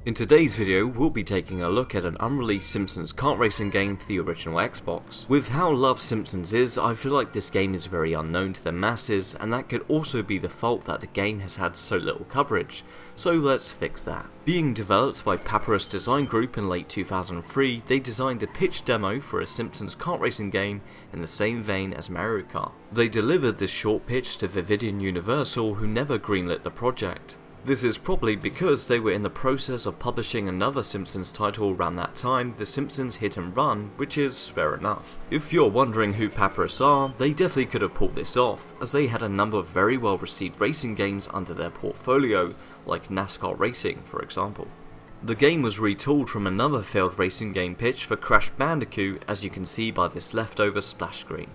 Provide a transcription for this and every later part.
In today's video, we'll be taking a look at an unreleased Simpsons kart racing game for the original Xbox. With how loved Simpsons is, I feel like this game is very unknown to the masses, and that could also be the fault that the game has had so little coverage, so let's fix that. Being developed by Papyrus Design Group in late 2003, they designed a pitch demo for a Simpsons kart racing game in the same vein as Mario Kart. They delivered this short pitch to Vividian Universal, who never greenlit the project. This is probably because they were in the process of publishing another Simpsons title around that time, The Simpsons Hit and Run, which is fair enough. If you're wondering who Papyrus are, they definitely could have pulled this off, as they had a number of very well received racing games under their portfolio, like NASCAR Racing for example. The game was retooled from another failed racing game pitch for Crash Bandicoot, as you can see by this leftover splash screen.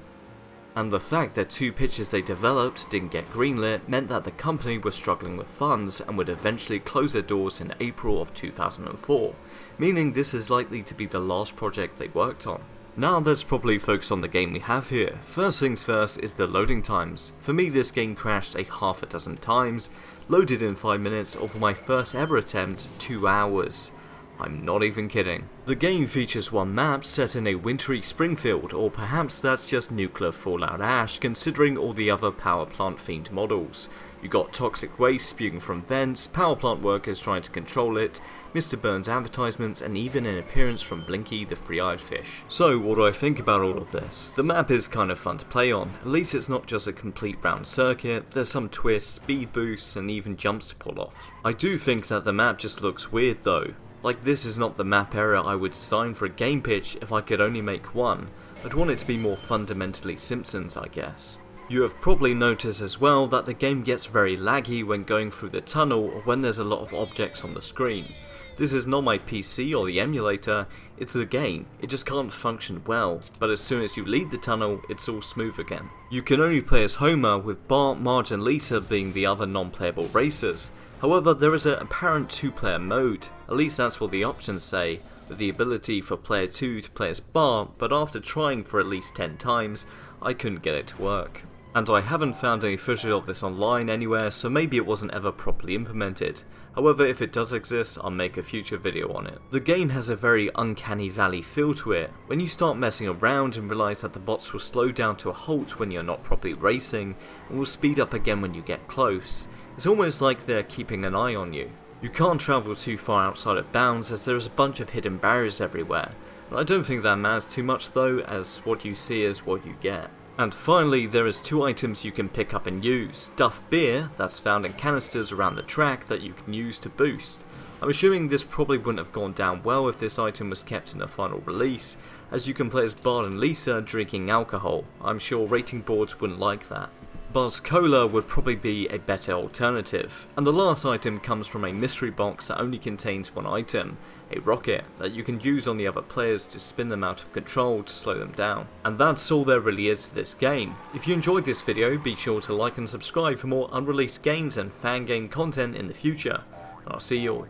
And the fact that two pitches they developed didn't get greenlit meant that the company was struggling with funds and would eventually close their doors in April of 2004, meaning this is likely to be the last project they worked on. Now let's probably focus on the game we have here. First things first is the loading times. For me, this game crashed a half a dozen times, loaded in 5 minutes, or for my first ever attempt, 2 hours. I'm not even kidding. The game features one map set in a wintry Springfield, or perhaps that's just nuclear fallout ash considering all the other power plant themed models. You got toxic waste spewing from vents, power plant workers trying to control it, Mr. Burns advertisements, and even an appearance from Blinky the three-eyed fish. So what do I think about all of this? The map is kind of fun to play on. At least it's not just a complete round circuit, there's some twists, speed boosts, and even jumps to pull off. I do think that the map just looks weird though. Like, this is not the map area I would design for a game pitch if I could only make one. I'd want it to be more fundamentally Simpsons, I guess. You have probably noticed as well that the game gets very laggy when going through the tunnel or when there's a lot of objects on the screen. This is not my PC or the emulator, it's the game. It just can't function well, but as soon as you leave the tunnel, it's all smooth again. You can only play as Homer, with Bart, Marge and Lisa being the other non-playable racers. However, there is an apparent 2-player mode, at least that's what the options say, with the ability for player 2 to play as Bart, but after trying for at least 10 times, I couldn't get it to work. And I haven't found any footage of this online anywhere, so maybe it wasn't ever properly implemented. However, if it does exist, I'll make a future video on it. The game has a very uncanny valley feel to it. When you start messing around and realise that the bots will slow down to a halt when you're not properly racing, and will speed up again when you get close. It's almost like they're keeping an eye on you. You can't travel too far outside of bounds, as there is a bunch of hidden barriers everywhere. And I don't think that matters too much though, as what you see is what you get. And finally, there is 2 items you can pick up and use. Duff beer, that's found in canisters around the track that you can use to boost. I'm assuming this probably wouldn't have gone down well if this item was kept in the final release, as you can play as Bart and Lisa drinking alcohol. I'm sure rating boards wouldn't like that. Buzz Cola would probably be a better alternative. And the last item comes from a mystery box that only contains one item, a rocket, that you can use on the other players to spin them out of control to slow them down. And that's all there really is to this game. If you enjoyed this video, be sure to like and subscribe for more unreleased games and fan game content in the future. And I'll see you all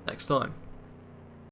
next time.